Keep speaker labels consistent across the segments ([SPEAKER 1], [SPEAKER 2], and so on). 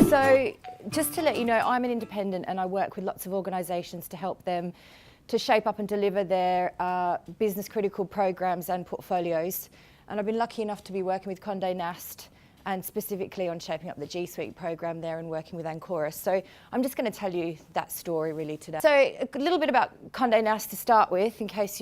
[SPEAKER 1] So just to let you know, I'm an independent and I work with lots of organisations to help them to shape up and deliver their business critical programs and portfolios. And I've been lucky enough to be working with Conde Nast and specifically on shaping up the G Suite program there and working with Ancoris. So I'm just going to tell you that story really today. So a little bit about Conde Nast to start with, in case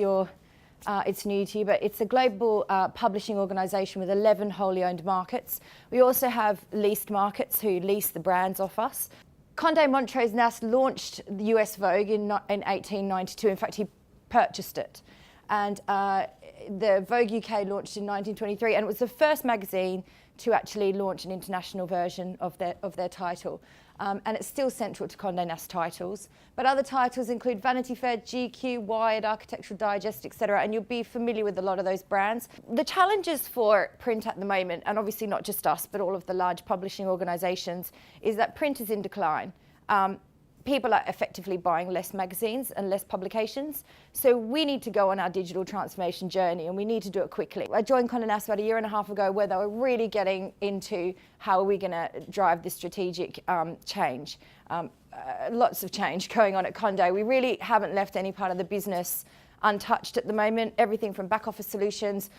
[SPEAKER 1] it's new to you, but it's a global publishing organisation with 11 wholly owned markets. We also have leased markets who lease the brands off us. Conde Montrose Nast launched the US Vogue in 1892. In fact, he purchased it. And the Vogue UK launched in 1923, and it was the first magazine to actually launch an international version of their title. And it's still central to Conde Nast titles. But other titles include Vanity Fair, GQ, Wired, Architectural Digest, etc. And you'll be familiar with a lot of those brands. The challenges for print at the moment, and obviously not just us, but all of the large publishing organisations, is that print is in decline. People are effectively buying less magazines and less publications. So we need to go on our digital transformation journey, and we need to do it quickly. I joined Conde Nast about a year and a half ago, where they were really getting into how are we going to drive this strategic change. Lots of change going on at Conde. We really haven't left any part of the business untouched at the moment. Everything from back office solutions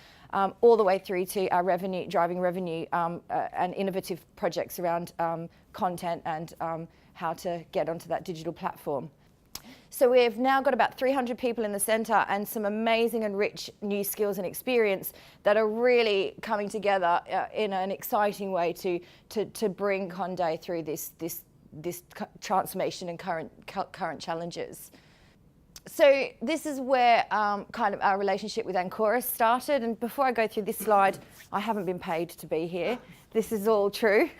[SPEAKER 1] all the way through to our revenue, driving revenue and innovative projects around content and how to get onto that digital platform. So we've now got about 300 people in the centre and some amazing and rich new skills and experience that are really coming together in an exciting way to bring Conde through this transformation and current challenges. So this is where kind of our relationship with Ancoris started. And before I go through this slide, I haven't been paid to be here. This is all true.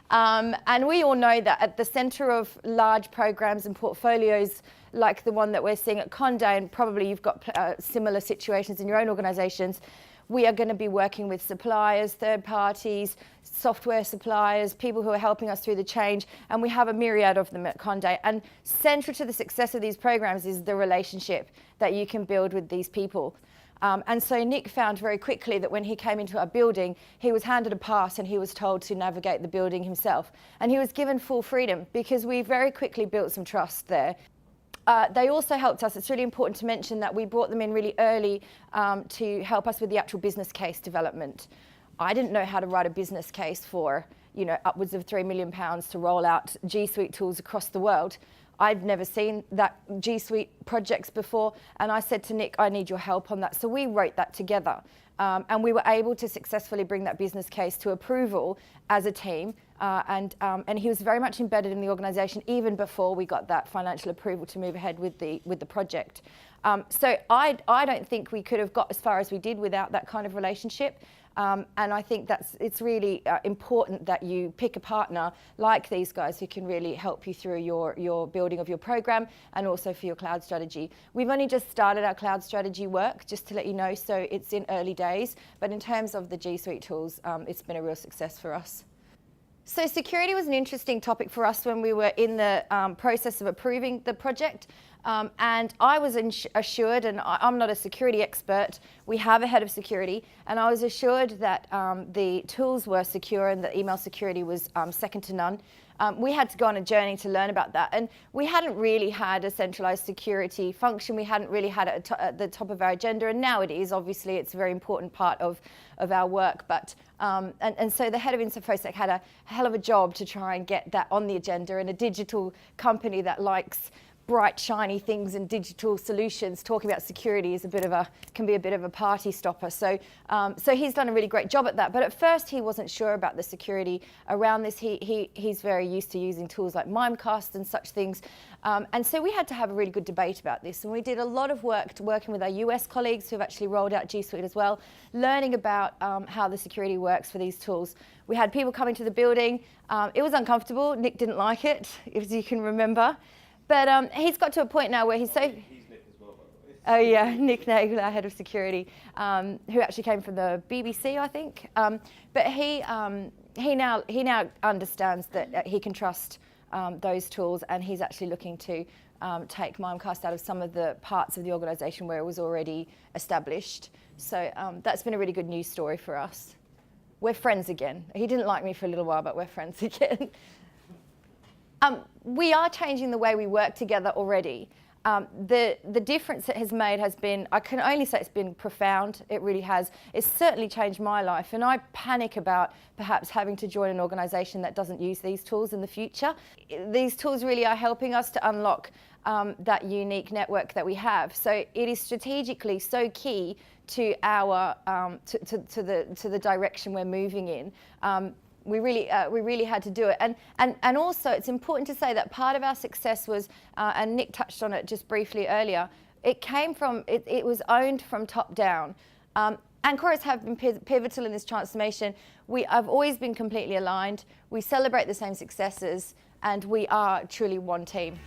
[SPEAKER 1] And we all know that at the centre of large programs and portfolios like the one that we're seeing at Conde, and probably you've got similar situations in your own organisations, we are going to be working with suppliers, third parties, software suppliers, people who are helping us through the change, and we have a myriad of them at Conde. And central to the success of these programs is the relationship that you can build with these people. And so Nick found very quickly that when he came into our building, he was handed a pass and he was told to navigate the building himself. And he was given full freedom because we very quickly built some trust there. They also helped us. It's really important to mention that we brought them in really early to help us with the actual business case development. I didn't know how to write a business case for, upwards of £3 million to roll out G Suite tools across the world. I've never seen that G Suite projects before, and I said to Nick, I need your help on that. So we wrote that together, and we were able to successfully bring that business case to approval as a team. And he was very much embedded in the organisation even before we got that financial approval to move ahead with the project. So I don't think we could have got as far as we did without that kind of relationship. And I think it's really important that you pick a partner like these guys who can really help you through your building of your program and also for your cloud strategy. We've only just started our cloud strategy work, just to let you know, so it's in early days. But in terms of the G Suite tools, it's been a real success for us. So security was an interesting topic for us when we were in the process of approving the project. And I was assured, and I'm not a security expert, we have a head of security, and I was assured that the tools were secure and that email security was second to none. We had to go on a journey to learn about that, and we hadn't really had a centralised security function. We hadn't really had it at the top of our agenda, and now it is. Obviously, it's a very important part of our work. But and so the head of InfoSec had a hell of a job to try and get that on the agenda. And a digital company that likes bright, shiny things and digital solutions, talking about security is can be a bit of a party stopper. So he's done a really great job at that. But at first he wasn't sure about the security around this. He's very used to using tools like Mimecast and such things. And so we had to have a really good debate about this. And we did a lot of work working with our US colleagues who've actually rolled out G Suite as well, learning about how the security works for these tools. We had people coming to the building. It was uncomfortable. Nick didn't like it, as you can remember. But he's got to a point now where he's so...
[SPEAKER 2] He's Nick as well, by the way.
[SPEAKER 1] Oh yeah, Nick Nagel, our head of security, who actually came from the BBC, I think. But he now understands that he can trust those tools, and he's actually looking to take Mimecast out of some of the parts of the organisation where it was already established. So that's been a really good news story for us. we're friends again. He didn't like me for a little while, but we're friends again. We are changing the way we work together already. The difference it has made has been, I can only say it's been profound. It really has. It's certainly changed my life, and I panic about perhaps having to join an organisation that doesn't use these tools in the future. These tools really are helping us to unlock that unique network that we have. So it is strategically so key to our to the direction we're moving in. We really had to do it, and also it's important to say that part of our success was, and Nick touched on it just briefly earlier. It came from it was owned from top down. Ancoras have been pivotal in this transformation. We have always been completely aligned. We celebrate the same successes, and we are truly one team.